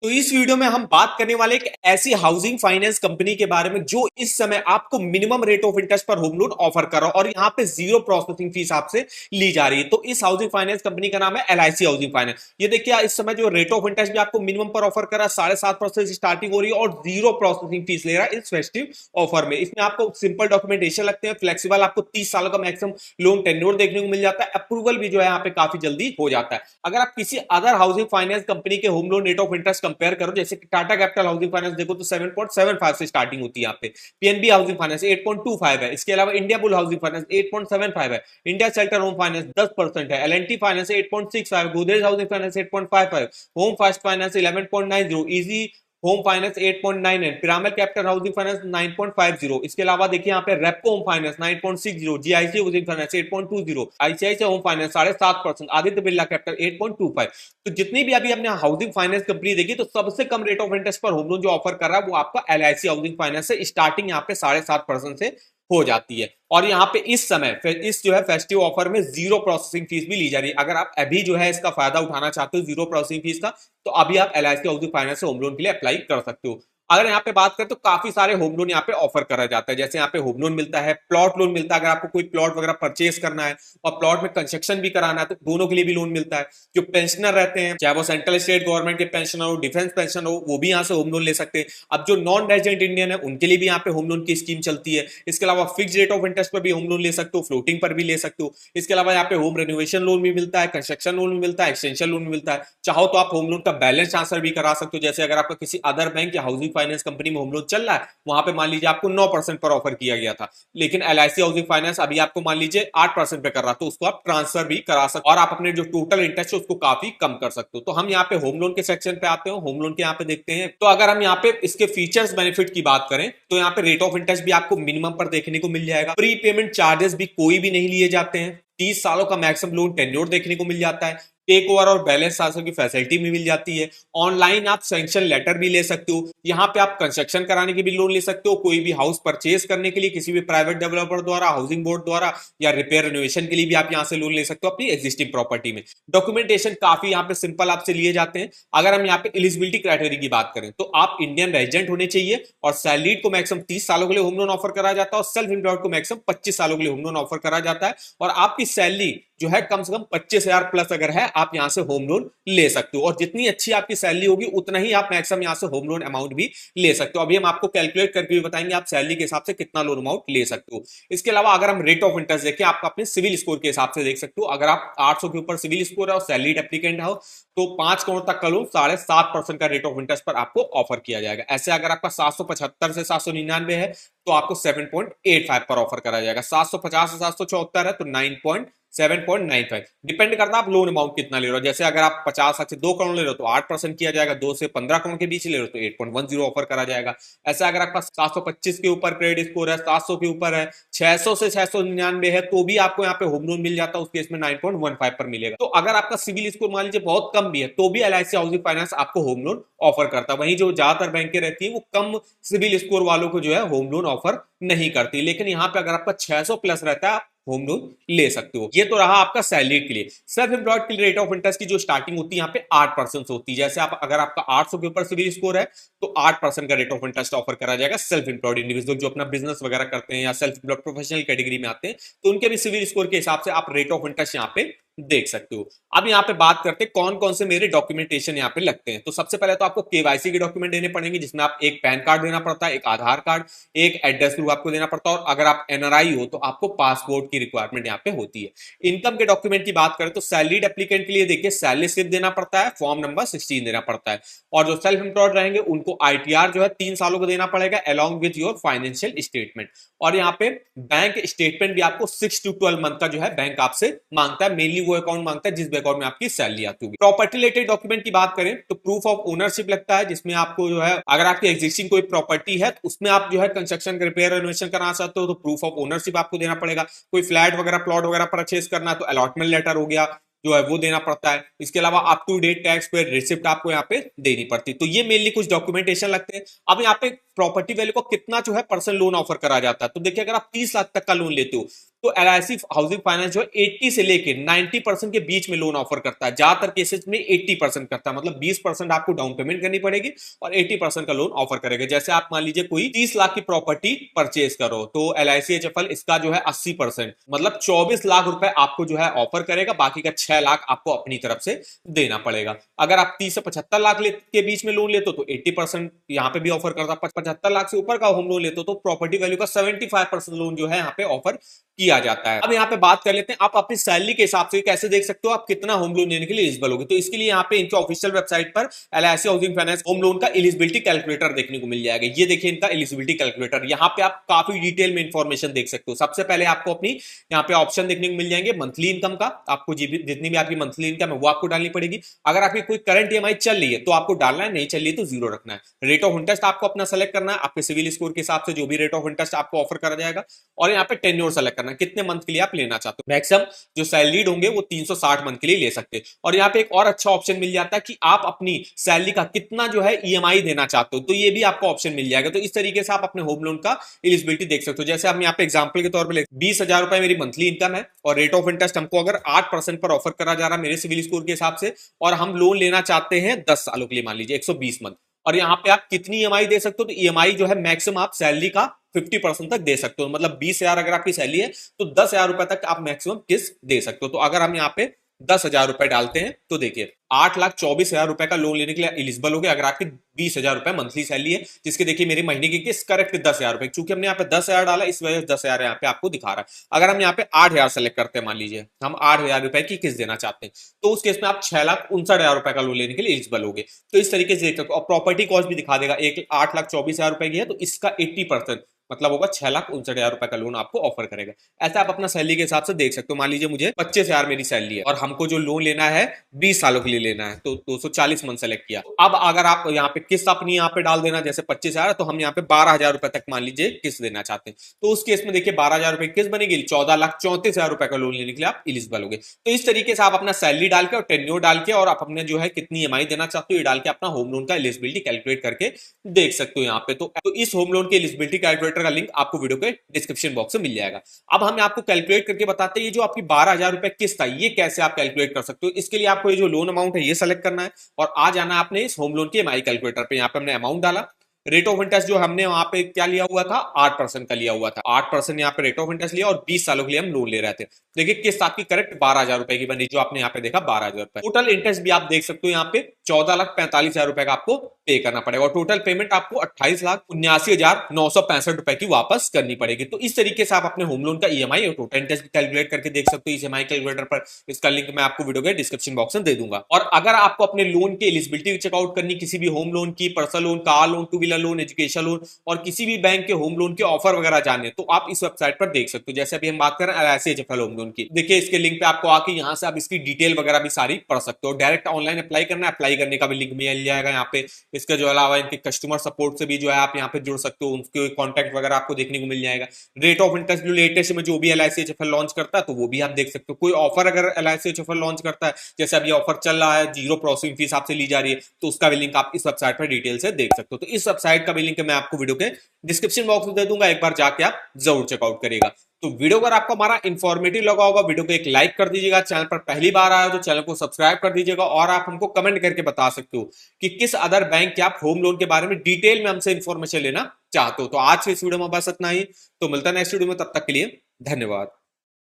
तो इस वीडियो में हम बात करने वाले एक ऐसी हाउसिंग फाइनेंस कंपनी के बारे में जो इस समय आपको मिनिमम रेट ऑफ इंटरेस्ट पर होम लोन ऑफर कर रहा है और यहाँ पे जीरो प्रोसेसिंग फीस आपसे ली जा रही है। तो इस हाउसिंग फाइनेंस कंपनी का नाम है एलआईसी हाउसिंग फाइनेंस। ये देखिए इस समय जो रेट ऑफ इंटरेस्ट भी आपको मिनिमम पर ऑफर कर रहा है 7.5% स्टार्टिंग हो रही है और जीरो प्रोसेसिंग फीस ले रहा है इस फेस्टिव ऑफर में। इसमें आपको सिंपल डॉक्यूमेंटेशन लगते हैं, फ्लेक्सिबल, आपको 30 सालों का मैक्सिमम लोन टेन्योर देखने को मिल जाता है। अप्रूवल भी जो है यहाँ पे काफी जल्दी हो जाता है। अगर आप किसी अदर हाउसिंग फाइनेंस कंपनी के home loan rate of interest compare करो, जैसे टाटा कैपिटल हाउसिंग फाइनेंस देखो तो 7.75 से स्टार्टिंग होती है यहाँ पे, पीएनबी हाउसिंग फाइनेंस 8.25 है, इसके अलावा इंडिया बुल हाउसिंग फाइनेंस 8.75 है, इंडिया शेल्टर होम फाइनेंस 10% है, LNT finance 8.65, Godrej housing finance 8.55, home first finance 11.90, easy home finance 8.99, pyramid capital housing finance 9.50, इसके अलावा देखिए यहाँ पे Repco home finance 9.60, GIC housing finance 8.20, ICICI home finance 7.5%, Aditya Birla capital 8.25। तो जितनी भी अभी हमने हाउसिंग फाइनेंस कंपनी देखी तो सबसे कम रेट ऑफ इंटरेस्ट पर होम लोन जो ऑफर कर रहा है वो आपका एलआईसी हाउसिंग फाइनेंस से स्टार्टिंग यहाँ पे 7.5% से हो जाती है। और यहाँ पे इस समय इस जो है फेस्टिव ऑफर में जीरो प्रोसेसिंग फीस भी ली जा रही है। अगर आप अभी जो है इसका फायदा उठाना चाहते हो जीरो प्रोसेसिंग फीस का, तो अभी आप एलआईसी हाउसिंग फाइनेंस से होम लोन के लिए अप्लाई कर सकते हो। अगर यहाँ पे बात करें तो काफी सारे होम लोन यहाँ पे ऑफर करा जाता है, जैसे यहाँ पे होम लोन मिलता है, प्लॉट लोन मिलता है, अगर आपको कोई प्लॉट वगैरह परचेज करना है और प्लॉट में कंस्ट्रक्शन भी कराना है तो दोनों के लिए भी लोन मिलता है। जो पेंशनर रहते हैं, चाहे वो सेंट्रल स्टेट गवर्नमेंट के पेंशनर हो, डिफेंस पेंशन हो, वो भी यहाँ से होम लोन ले सकते हैं। अब जो नॉन रेजिडेंट इंडियन है उनके लिए भी यहाँ पे होम लोन की स्कीम चलती है। इसके अलावा फिक्स रेट ऑफ इंटरेस्ट पर भी होम लोन ले सकते हो, फ्लोटिंग पर भी ले सकते हो। इसके अलावा यहाँ पे होम रेनोवेशन लोन भी मिलता है, कंस्ट्रक्शन लोन भी मिलता है, एक्सटेंशन लोन भी मिलता है। चाहो तो आप होम लोन का बैलेंस ट्रांसफर भी करा सकते हो, जैसे अगर आपका किसी अदर बैंक या हाउसिंग फाइनेंस कंपनी में होम लोन चल रहा है, वहां पे मान लीजिए आपको 9% पर ऑफर किया गया था, लेकिन एलआईसी हाउसिंग फाइनेंस अभी आपको मान लीजिए 8% पे कर रहा है, तो उसको आप ट्रांसफर भी करा सकते हो और आप अपने जो टोटल इंटरेस्ट है उसको काफी कम कर सकते हो। तो हम यहाँ पे होम लोन के सेक्शन पे आते हैं, होम लोन के यहाँ पे देखते हैं। तो अगर हम यहाँ पे इसके फीचर्स बेनिफिट की बात करें तो यहाँ पे रेट ऑफ इंटरेस्ट भी आपको मिनिमम पर देखने को मिल जाएगा, प्री पेमेंट चार्जेस भी कोई भी नहीं लिए जाते हैं, 30 सालों का मैक्सिमम लोन टेन्योर देखने को मिल जाता है, टेक ओवर और बैलेंस ट्रांसफर की फैसिलिटी भी मिल जाती है, ऑनलाइन आप सैंक्शन लेटर भी ले सकते हो, यहाँ पे आप कंस्ट्रक्शन कराने के भी लोन ले सकते हो, कोई भी हाउस परचेज करने के लिए किसी भी प्राइवेट डेवलपर द्वारा, हाउसिंग बोर्ड द्वारा, या रिपेयर रिनोवेशन के लिए भी आप यहाँ से लोन ले सकते हो अपनी एग्जिस्टिंग प्रॉपर्टी में। डॉक्यूमेंटेशन काफी यहाँ पे सिंपल आपसे लिए जाते हैं। अगर हम यहाँ पे एलिजिबिलिटी क्राइटेरिया की बात करें तो आप इंडियन रेजिडेंट होने चाहिए और सैलरीड को मैक्सिमम 30 सालों के लिए होम लोन ऑफर करा जाता है और सेल्फ एम्प्लॉयड को मैक्सिमम 25 सालों के लिए होम लोन ऑफर करा जाता है। और आपकी सैलरी जो है कम से कम 25,000 प्लस अगर है, आप यहां से होम लोन ले सकते हो और जितनी अच्छी आपकी सैलरी होगी उतना ही आप मैक्सिमम यहां से होम लोन अमाउंट भी ले सकते हो। अभी हम आपको कैलकुलेट करके भी बताएंगे आप सैलरी के हिसाब से कितना लोन अमाउंट ले सकते हो। इसके अलावा अगर हम रेट ऑफ इंटरेस्ट देखें, आप अपने सिविल स्कोर के हिसाब से देख सकते हो। अगर आप 800 के ऊपर सिविल स्कोर है और सैलरीड एप्लीकेंट हो तो 5 करोड़ तक का लोन 7.5% का रेट ऑफ इंटरेस्ट पर आपको ऑफर किया जाएगा। ऐसे अगर आपका 775 से 799 है तो आपको 7.85 पर ऑफर करा जाएगा, 750 से 774 है तो 7.95। डिपेंड करता है आप लोन अमाउंट कितना ले रहे हो, जैसे अगर आप 50 लाख से 2 करोड़ ले रहे हो तो 8% किया जाएगा, 2 से 15 करोड़ के बीच ले रहे हो तो 8.10 ऑफर करा जाएगा। ऐसा अगर आपका 725 के ऊपर क्रेडिट स्कोर है, 700 के ऊपर है, 600 से 699 है तो भी आपको यहाँ पे होम लोन मिल जाता है, उस केस में 9.15 पर मिलेगा। तो अगर आपका सिविल स्कोर मान लीजिए बहुत कम भी है तो भी एलआईसी हाउसिंग फाइनेंस आपको होम लोन ऑफर करता है। वहीं जो ज्यादातर बैंकें रहती है वो कम सिविल स्कोर वालों को जो है होम लोन ऑफर नहीं करती, लेकिन यहाँ पे अगर आपका 600 प्लस रहता है होम लोन ले सकते हो। ये तो रहा आपका सैलरी के लिए। सेल्फ एम्प्लॉयड के लिए रेट ऑफ इंटरेस्ट की जो स्टार्टिंग होती है यहाँ पे 8% होती है। जैसे आप अगर आपका 800 के ऊपर सिविल स्कोर है तो 8% का रेट ऑफ इंटरेस्ट ऑफर करा जाएगा सेल्फ एम्प्लॉयड इंडिविजुअल जो अपना बिजनेस वगैरह करते हैं या सेल्फ एम्प्लॉयड प्रोफेशनल कैटेगरी में आते हैं, तो उनके भी सिविल स्कोर के हिसाब से आप रेट ऑफ इंटरेस्ट यहाँ पे देख सकते हो। अब यहाँ पे बात करते हैं कौन कौन से मेरे डॉक्यूमेंटेशन यहाँ पे लगते हैं। तो सबसे पहले तो आपको केवाईसी के डॉक्यूमेंट देने पड़ेंगे, जिसमें आप एक पैन कार्ड देना पड़ता है, एक आधार कार्ड, एक एड्रेस प्रूफ आपको देना पड़ता है और अगर आप एनआरआई हो तो आपको पासपोर्ट की रिक्वायरमेंट यहाँ पे होती है। इनकम के डॉक्यूमेंट की बात करें तो सैलरीड एप्लीकेंट के लिए देखिए सैलरी स्लिप देना पड़ता है, फॉर्म नंबर 16 देना पड़ता है और जो सेल्फ एम्प्लॉयड रहेंगे उनको आईटीआर जो है 3 सालों को देना पड़ेगा along with your financial statement. और यहाँ पे बैंक स्टेटमेंट भी आपको 6 to 12 मंथ का जो है बैंक आपसे मांगता है, मेनली वो अकाउंट मांगता है जिस अकाउंट में आपकी सैलरी आती होगी। प्रॉपर्टी रिलेटेड डॉक्यूमेंट की बात करें तो प्रूफ ऑफ ओनरशिप लगता है, जिसमें आपको जो है अगर आपकी एग्जिस्टिंग कोई प्रॉपर्टी है तो उसमें आप जो है कंस्ट्रक्शन रिपेयर रिनोवेशन कराना चाहते हो तो प्रूफ ऑफ ओनरशिप आपको देना पड़ेगा। कोई फ्लैट वगैरह प्लॉट वगैरह परचेज करना है तो अलॉटमेंट लेटर हो गया जो है वो देना पड़ता है। इसके अलावा अप टू डेट टैक्स पे रिसिप्ट आपको यहाँ पे देनी पड़ती है। तो ये मेनली कुछ डॉक्यूमेंटेशन लगते हैं। अब यहाँ पे प्रॉपर्टी वैल्यू को कितना जो है पर्सनल लोन ऑफर करा जाता है, तो देखिए अगर आप 30 लाख तक का लोन लेते हो तो LIC हाउसिंग फाइनेंस जो है 80 से लेके 90% के बीच में लोन ऑफर करता है। ज्यादातर केसेस में 80% करता है, मतलब 20% आपको डाउन पेमेंट करनी पड़ेगी और 80% का लोन ऑफर करेगा। जैसे आप मान लीजिए कोई 30 लाख की प्रॉपर्टी परचेज करो तो LIC HFL इसका जो है 80%, मतलब 24 लाख रुपए आपको जो है ऑफर करेगा, बाकी का 6 लाख आपको अपनी तरफ से देना पड़ेगा। अगर आप 30 से 75 लाख के बीच में लोन लेते हो तो 80% यहाँ पे भी ऑफर करता है। 75 लाख से ऊपर का होम लोन लेते हो तो प्रॉपर्टी वैल्यू का 75% लोन जो है यहाँ पे ऑफर किया जाता है। अब यहाँ पे बात कर लेते हैं आप अपनी सैलरी के हिसाब से कैसे देख सकते हो आप कितना होम लोन लेने के लिए एलिजिबल होगे। तो इसके लिए यहाँ पे इनके ऑफिशियल वेबसाइट पर LIC housing finance home loan का एलिजिबिलिटी कैलकुलेटर देखने को मिल जाएगा। ये देखिए इनका एलिजिबिलिटी कैलकुलेटर, यहाँ पे आप काफी डिटेल में इंफॉर्मेशन देख सकते हो। सबसे पहले आपको अपनी यहाँ पे ऑप्शन देखने को मिल जाएंगे मंथली इनकम का, आपको जितनी भी आपकी मंथली इनकम है वो आपको डालनी पड़ेगी। अगर आपकी कोई करंट EMI चल रही है तो आपको डालना है, नहीं चल रही है तो जीरो रखना है। रेट ऑफ इंटरेस्ट आपको अपना सेलेक्ट करना है, आपके सिविल स्कोर के हिसाब से जो भी रेट ऑफ इंटरेस्ट आपको ऑफर करा जाएगा। और यहाँ पे टेन्योर सेलेक्ट करना है, कितने मंथ के लिए आप लेना चाहते हो। मैक्सिमम जो सैलरीड होंगे वो 360 मंथ के लिए ले सकते हैं। और यहाँ पे एक और अच्छा ऑप्शन मिल जाता है कि आप अपनी सैलरी का कितना जो है EMI देना चाहते हो, तो ये भी आपको ऑप्शन मिल जाएगा। तो इस तरीके से आप अपने होम लोन का एलिजिबिलिटी देख सकते हो। जैसे हम यहाँ पे एग्जांपल के तौर पे 20,000 रुपए मेरी मंथली इनकम है और रेट ऑफ इंटरेस्ट हमको अगर 8% पर ऑफर करा जा रहा है मेरे सिविल स्कोर के हिसाब से, और हम लोन लेना चाहते हैं 10 सालों के लिए, मान लीजिए 120 मंथ, और यहाँ पे आप कितनी EMI दे सकते हो, तो EMI जो है मैक्सिमम आप सैलरी का 50% तक दे सकते हो। मतलब 20,000 अगर आपकी सैलरी है तो 10,000 रुपए तक आप मैक्सिमम किस्त दे सकते हो। तो अगर हम यहाँ पे 10,000 रुपए डालते हैं तो देखिए 8,24,000 रुपए का लोन लेने के लिए एलिजिबल हो गया अगर आपकी 20,000 रुपए मंथली सैलरी है, जिसके देखिए मेरी महीने की किस्त करेक्ट 10,000 रुपए, क्योंकि हमने यहाँ पे 10,000 डाला इस वजह से 10,000 यहाँ पे आपको दिखा रहा है। अगर हम यहाँ पे 8,000 सेलेक्ट करते हैं, मान लीजिए हम 8,000 रुपए की किस्त देना चाहते हैं, तो उस केस में आप 6,59,000 रुपए का लोन लेने के लिए एलिजिबल हो गए। तो इस तरीके से और प्रॉपर्टी कॉस्ट भी दिखा देगा, 8,24,000 रुपए की है तो इसका 80% मतलब होगा 6,59,000 रुपए का लोन आपको ऑफर करेगा। ऐसा आप अपना सैलरी के हिसाब से देख सकते हो। मान लीजिए मुझे 25,000 मेरी सैलरी है और हमको जो लोन लेना है 20 सालों के लिए लेना है, तो 240 मंथ सेलेक्ट किया। अब अगर आप यहाँ पे किस्त अपनी यहाँ पे डाल देना, जैसे 25,000 तो हम यहाँ पे 12,000 रुपए तक मान लीजिए किस्त देना चाहते हैं, तो उस केस में देखिए 12,000 रुपए किस्त बनेगी, 14,34,000 रुपए का लोन लेने के लिए आप एलिजिबल हो गए। तो इस तरीके से आप अपना सैलरी डाल के और टेन्योर डाल के और आप अपने जो है कितनी EMI देना चाहते हो ये डाल के अपना होम लोन का एलिजिबिलिटी कैलकुलेट करके देख सकते हो यहाँ पे। तो इस होम लोन के एलिजिबिलिटी कैलकुलेटर का लिंक आपको वीडियो के डिस्क्रिप्शन बॉक्स में मिल जाएगा। अब हम आपको कैलकुलेट करके बताते हैं ये जो आपकी 12,000 रुपए किस्त है ये कैसे आप कैलकुलेट कर सकते हो। इसके लिए आपको ये जो लोन अमाउंट है ये सेलेक्ट करना है और आ जाना है आपने इस होम लोन के EMI कैलकुलेटर पे। यहाँ पे हमने अमाउंट डाला, रेट ऑफ इंटरेस्ट जो हमने वहां पे क्या लिया हुआ था 8% का लिया हुआ था, 8% यहाँ पे रेट ऑफ इंटरेस्ट लिया और 20 सालों के लिए हम लोन ले रहे थे। देखिए किस्त आपकी करेक्ट 12,000 रुपए की बनी, जो आपने यहाँ पे देखा 12,000 रुपए। टोटल इंटरेस्ट भी आप देख सकते हो यहाँ पे 14,45,000 रुपए का आपको पे करना पड़ेगा और टोटल पेमेंट आपको 28,79,965 रुपए की वापस करनी पड़ेगी। तो इस तरीके से आप अपने होम लोन का EMI और टोटल इंटरेस्ट कैलकुलेट करके देख सकते हो इस EMI कैलकुलेटर पर। इसका लिंक मैं आपको वीडियो के डिस्क्रिप्शन बॉक्स में दे दूंगा। और अगर आपको अपने लोन की एलिजिबिलिटी चेकआउट करनी, किसी भी होम लोन की, personal loan, car loan, two wheeler loan, education loan और किसी भी बैंक के होम लोन के ऑफर वगैरह जानने, तो आप इस वेबसाइट पर देख सकते हो। जैसे अभी हम बात कर रहे हैं LIC HFL होम लोन की, देखिए इसके लिंक पे आपको आके यहाँ से आप इसकी डिटेल वगैरह भी सारी पढ़ सकते हो। डायरेक्ट ऑनलाइन अप्लाई करना है, अप्लाई करने का भी लिंक मिल जाएगा यहाँ पे। इसके जो अलावा इनके कस्टमर सपोर्ट से भी जो है आप यहाँ पे जुड़ सकते हो, उनके कॉन्टैक्ट वगैरह आपको देखने को मिल जाएगा। रेट ऑफ इंटरेस्ट जो लेटेस्ट में जो भी LIC HFL लॉन्च करता है तो वो भी आप देख सकते हो। कोई ऑफर अगर LIC HFL लॉन्च करता है, जैसे अभी ऑफर चल रहा है, 0 प्रोसेसिंग फीस आपसे ली जा रही है, तो उसका भी लिंक आप इस वेबसाइट पर डिटेल से देख सकते हो। तो इस वेबसाइट का भी लिंक मैं आपको वीडियो के डिस्क्रिप्शन बॉक्स में दे दूंगा, एक बार जाके आप जरूर चेकआउट करिएगा। तो वीडियो अगर आपको हमारा इंफॉर्मेटिव लगा होगा, वीडियो को एक लाइक कर दीजिएगा, चैनल पर पहली बार आए तो चैनल को सब्सक्राइब कर दीजिएगा और आप हमको कमेंट करके बता सकते हो कि किस अदर बैंक के आप होम लोन के बारे में डिटेल में हमसे इंफॉर्मेशन लेना चाहते हो। तो आज के इस वीडियो में बस इतना ही, तो मिलता है नेक्स्ट वीडियो में, तब तक के लिए धन्यवाद।